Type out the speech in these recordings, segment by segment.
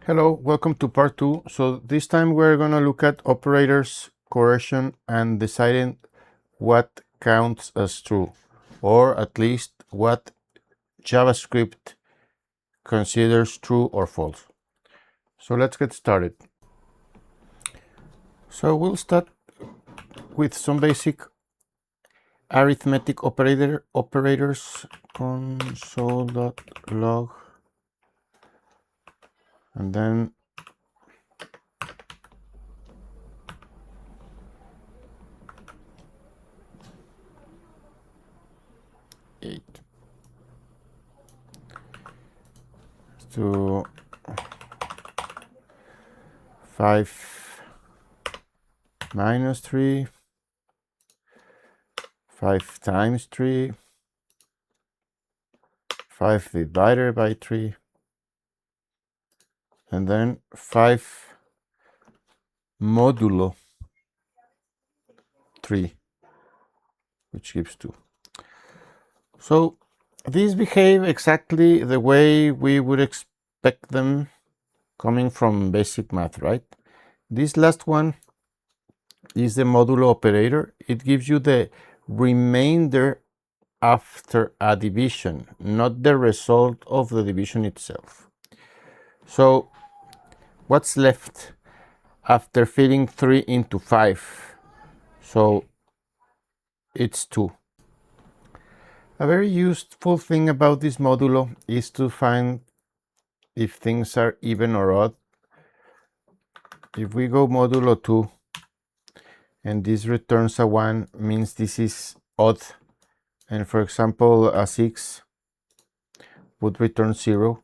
Hello, welcome to part 2. So this time we're going to look at operators, coercion, and deciding what counts as true, or at least what JavaScript considers true or false. So let's get started. So we'll start with some basic arithmetic operators, console.log, and then to 5 minus 3, 5 times 3, 5 divided by 3, and then 5 modulo 3, which gives 2. So these behave exactly the way we would expect them coming from basic math, right? This last one is the modulo operator. It gives you the remainder after a division, not the result of the division itself. So what's left after fitting 3 into 5? So it's 2. A very useful thing about this modulo is to find if things are even or odd. If we go modulo 2 and this returns a 1, means this is odd. And for example, a 6 would return 0.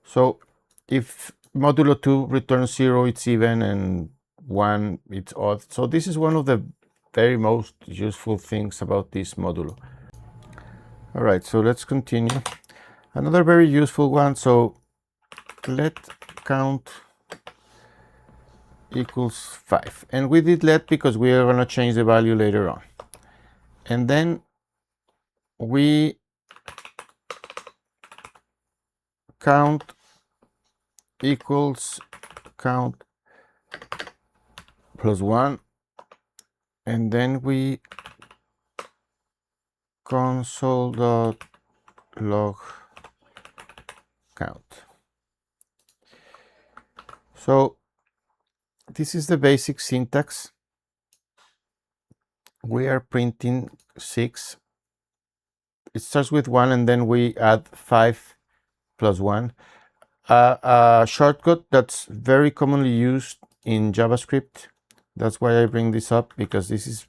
So if modulo 2 returns 0, it's even, and 1, it's odd. So this is one of the very most useful things about this modulo. All right, so let's continue. Another very useful one. So let count equals 5. And we did let because we are going to change the value later on. And then we count equals count plus 1. And then we console.log count. So this is the basic syntax. We are printing 6. It starts with 1 and then we add 5 plus 1. A shortcut that's very commonly used in JavaScript. That's why I bring this up, because this is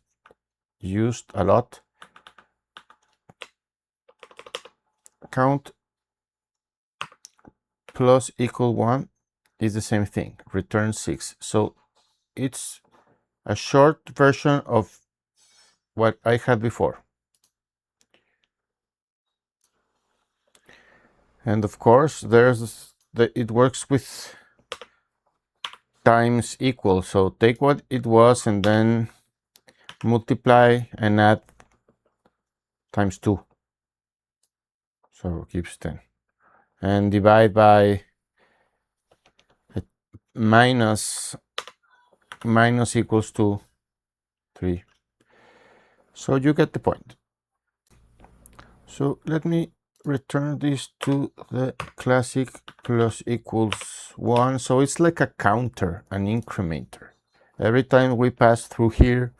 used a lot. Count plus equal 1 is the same thing, return 6. So it's a short version of what I had before. And of course, it works with times equal. So take what it was and then multiply and add times 2. So it gives 10. And divide by minus equals to 3. So you get the point. So let me return this to the classic plus equals 1. So it's like a counter, an incrementer. Every time we pass through here,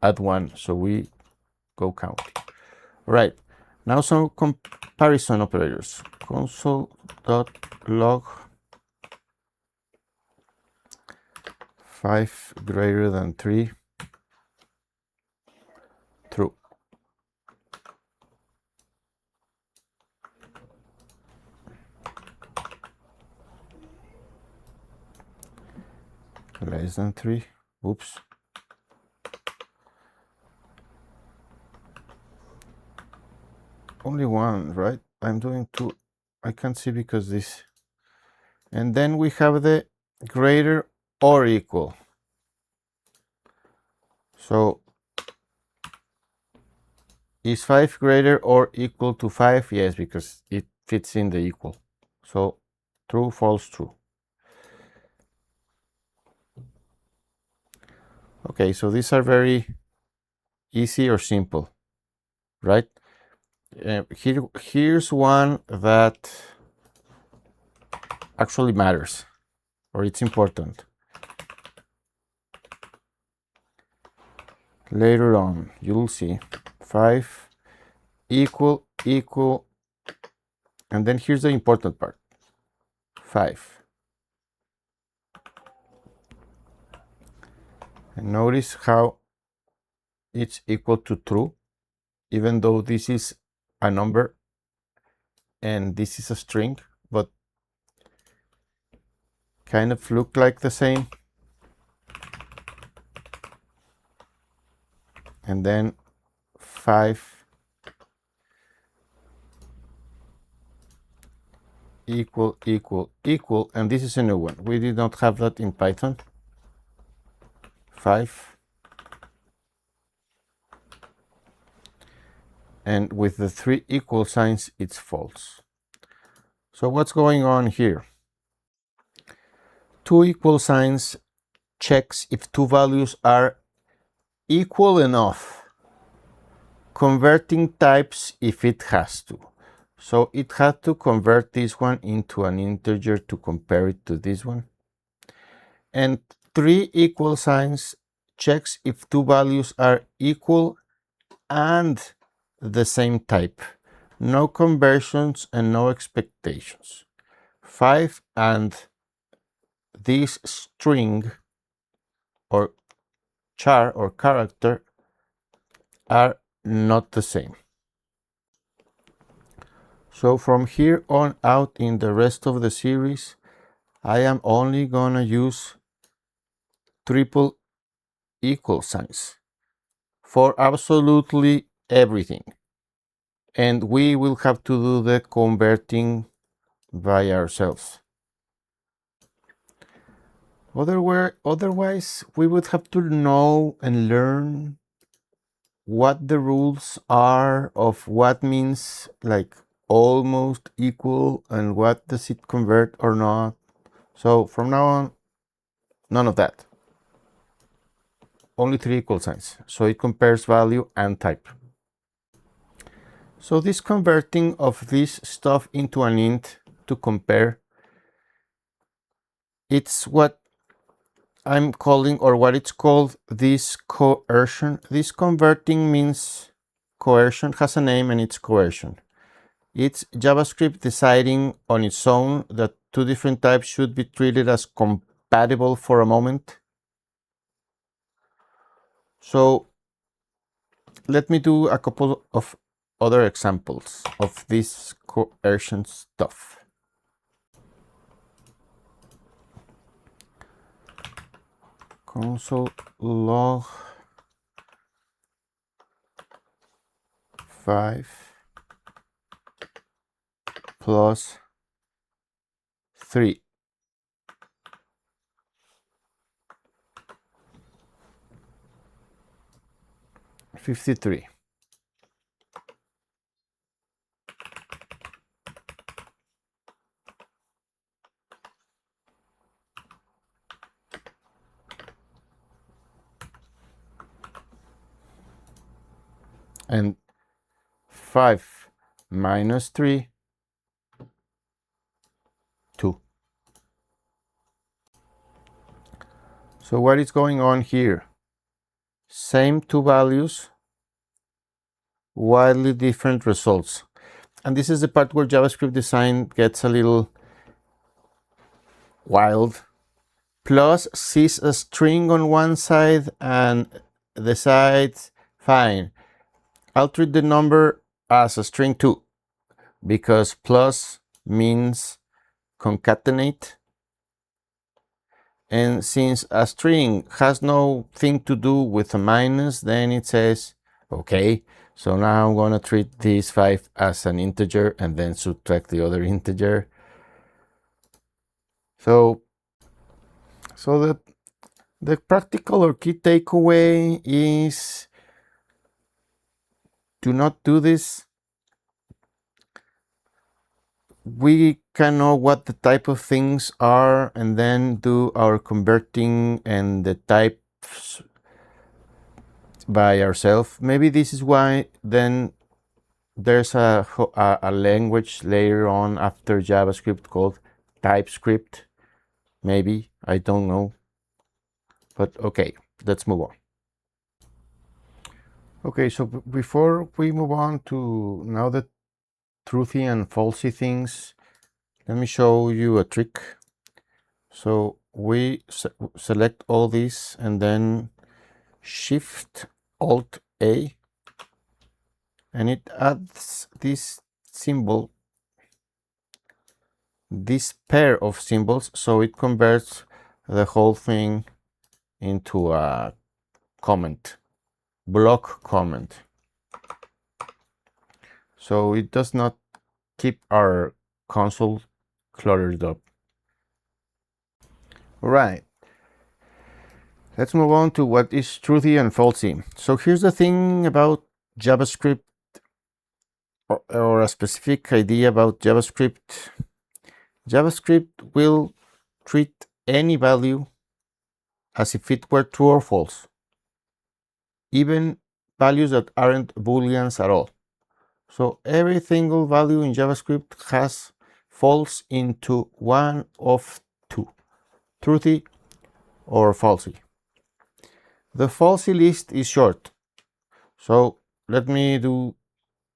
add 1. So we go counting. All right. Now some comparison operators. Console.log 5 greater than 3, true. Less than 3, oops. Only 1, right? I'm doing 2. I can't see because this. And then we have the greater or equal. So is 5 greater or equal to 5? Yes, because it fits in the equal. So true, false, true. Okay, so these are very easy or simple, right? Here's one that actually matters, or it's important. Later on, you'll see 5 equal, and then here's the important part, 5. And notice how it's equal to true, even though this is a number and this is a string, but kind of look like the same. And then 5 equal, and this is a new one. We did not have that in Python. 5. And with the 3 equal signs, it's false. So what's going on here? 2 equal signs checks if two values are equal enough, converting types if it has to. So it had to convert this one into an integer to compare it to this one. And 3 equal signs checks if two values are equal and the same type. No conversions and no expectations. 5 and this string or char or character are not the same. So from here on out in the rest of the series, I am only gonna use triple equal signs for absolutely everything. And we will have to do the converting by ourselves. Otherwise, we would have to know and learn what the rules are of what means like almost equal and what does it convert or not. So from now on, none of that. Only 3 equal signs. So it compares value and type. So this converting of this stuff into an int to compare, it's what I'm calling, or what it's called, this coercion. This converting means coercion has a name, and it's coercion. It's JavaScript deciding on its own that two different types should be treated as compatible for a moment. So let me do a couple of other examples of this coercion stuff. Console log 5 plus 3. 53. And 5 minus 3, 2. So what is going on here? Same two values, wildly different results. And this is the part where JavaScript design gets a little wild. Plus sees a string on one side and decides, fine, I'll treat the number as a string too, because plus means concatenate. And since a string has nothing to do with a minus, then it says, okay, so now I'm gonna treat this 5 as an integer and then subtract the other integer. So the practical or key takeaway is, do not do this. We can know what the type of things are and then do our converting, and the types by ourselves. Maybe this is why then there's a language later on after JavaScript called TypeScript. Maybe, I don't know. But okay, let's move on. Okay, so before we move on to now the truthy and falsy things, let me show you a trick. So we select all these and then Shift Alt A, and it adds this symbol, this pair of symbols, so it converts the whole thing into a comment, block comment. So it does not keep our console cluttered up. All right. Let's move on to what is truthy and falsy. So here's the thing about JavaScript, or a specific idea about JavaScript. JavaScript will treat any value as if it were true or false, even values that aren't booleans at all. So every single value in JavaScript has false into one of two, truthy or falsy. The falsy list is short, so let me do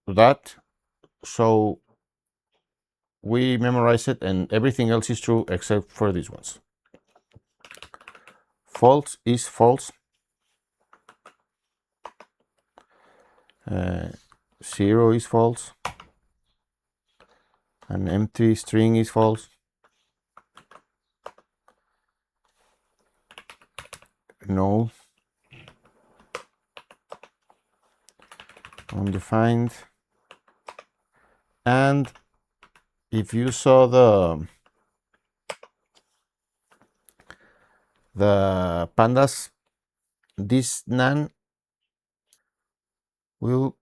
that so we memorize it and everything else is true except for these ones. False is false. 0 is false. An empty string is false. Null. Undefined. And if you saw the pandas, this none will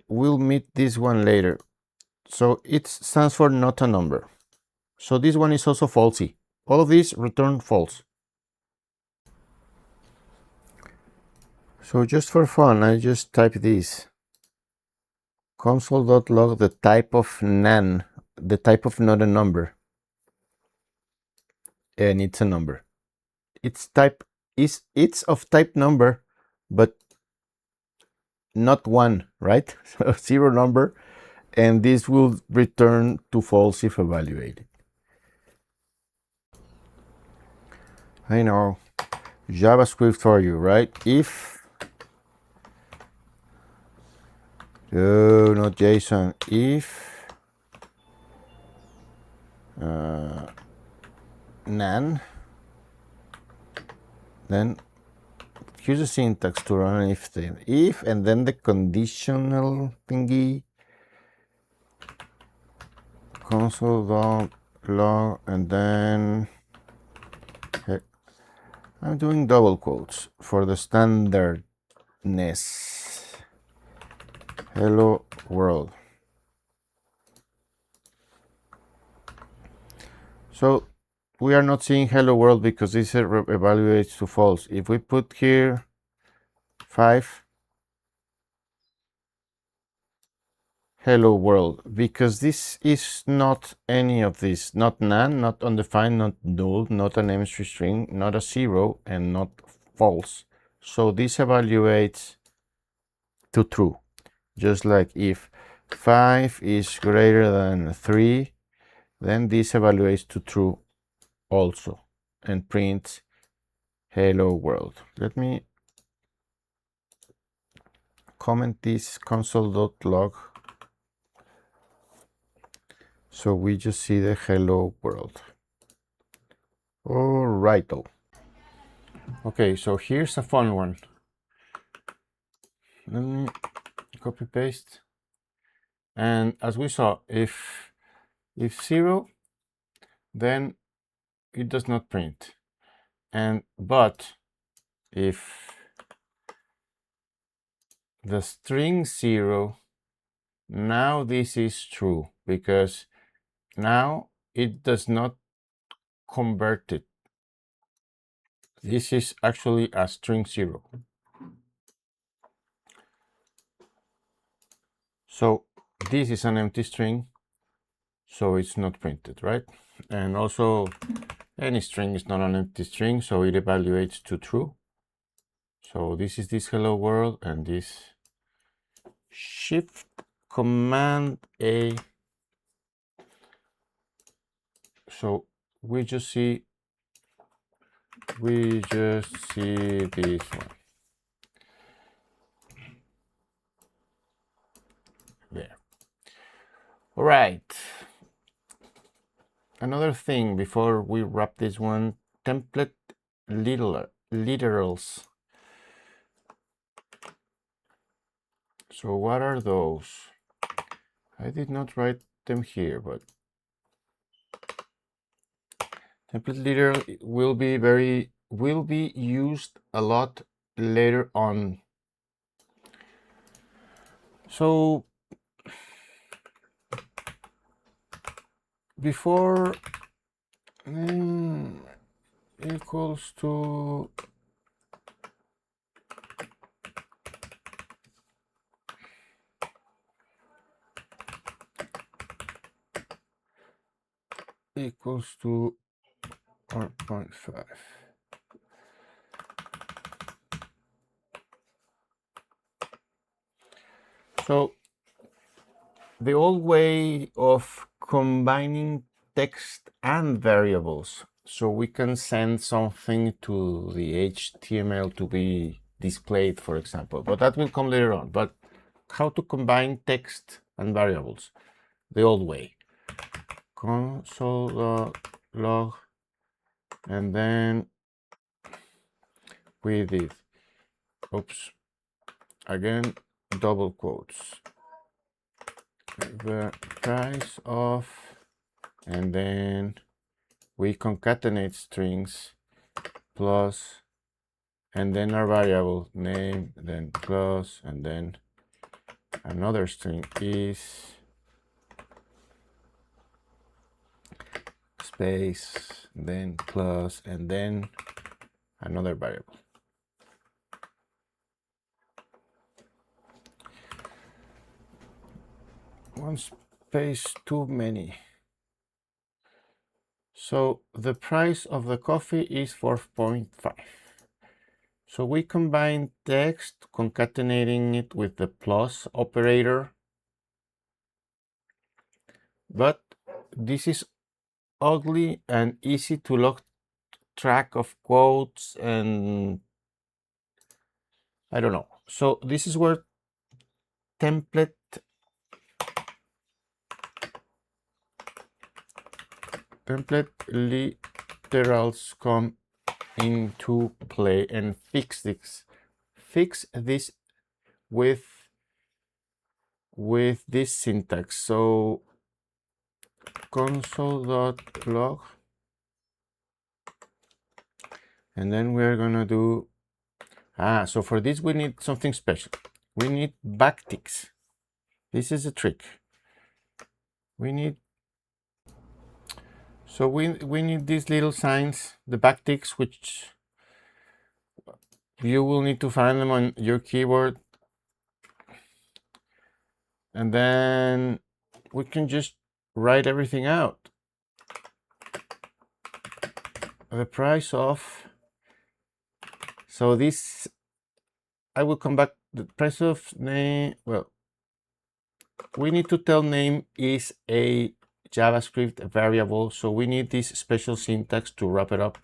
meet this one later. So it stands for not a number. So this one is also falsy. All of these return false. So just for fun, I just type this. Console.log the type of none, the type of not a number. And it's a number. It's of type number, but not one, right? So 0 number, and this will return to false if evaluated. I know, JavaScript for you, right? If not JSON, if none, then here's the syntax to run an if thing. If, and then the conditional thingy, console.log, and then I'm doing double quotes for the standardness. Hello world. So we are not seeing hello world because this evaluates to false. If we put here 5, hello world, because this is not any of this, not none, not undefined, not null, not an empty string, not a 0, and not false. So this evaluates to true. Just like if 5 is greater than 3, then this evaluates to true also and prints hello world. Let me comment this console.log so we just see the hello world. All right. Okay, so here's a fun one. Let me copy paste, and as we saw, if 0, then it does not print, but if the string 0, now this is true because now it does not convert it. This is actually a string 0. So this is an empty string, so it's not printed, right? And also any string is not an empty string, so it evaluates to true. So this is this hello world, and this Shift Command A. So we just see this one there. All right. Another thing before we wrap this one, template literals. So what are those? I did not write them here, but template literal will be used a lot later on. So before equals to equals to 1.5. So the old way of combining text and variables, so we can send something to the HTML to be displayed, for example, but that will come later on. But how to combine text and variables the old way. Console.log, and then we did, oops, again, double quotes, the price of, and then we concatenate strings plus, and then our variable name, then plus, and then another string is space, then plus, and then another variable. One space too many. So the price of the coffee is 4.5. So we combine text, concatenating it with the plus operator. But this is ugly and easy to lose track of quotes, and I don't know. So this is where template literals come into play and fix this with this syntax. So console.log, and then we're gonna do so for this we need something special. We need backticks. This is a trick. We need these little signs, the backticks, which you will need to find them on your keyboard, and then we can just write everything out. The price of, so this, I will come back, the price of name, well, we need to tell name is a JavaScript variable, so we need this special syntax to wrap it up.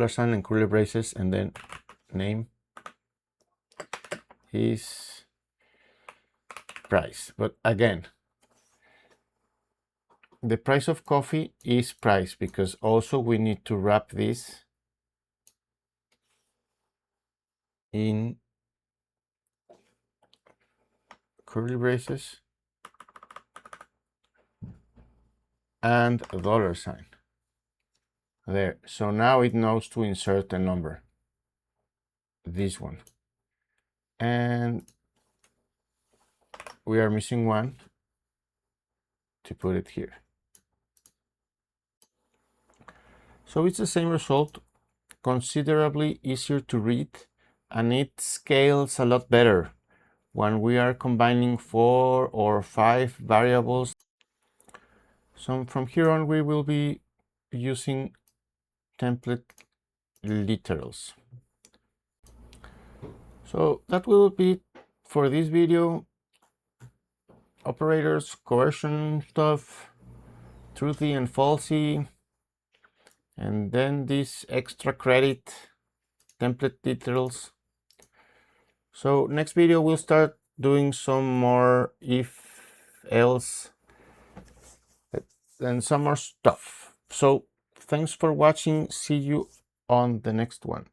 $sign and curly braces, and then name is price. But again, the price of coffee is price, because also we need to wrap this in curly braces and a $sign there. So now it knows to insert a number, this one, and we are missing one to put it here. So it's the same result, considerably easier to read, and it scales a lot better. when we are combining 4 or 5 variables. So from here on, we will be using template literals. So that will be for this video. Operators, coercion stuff, truthy and falsy, and then this extra credit template literals. So next video we'll start doing some more if, else, and some more stuff. So thanks for watching. See you on the next one.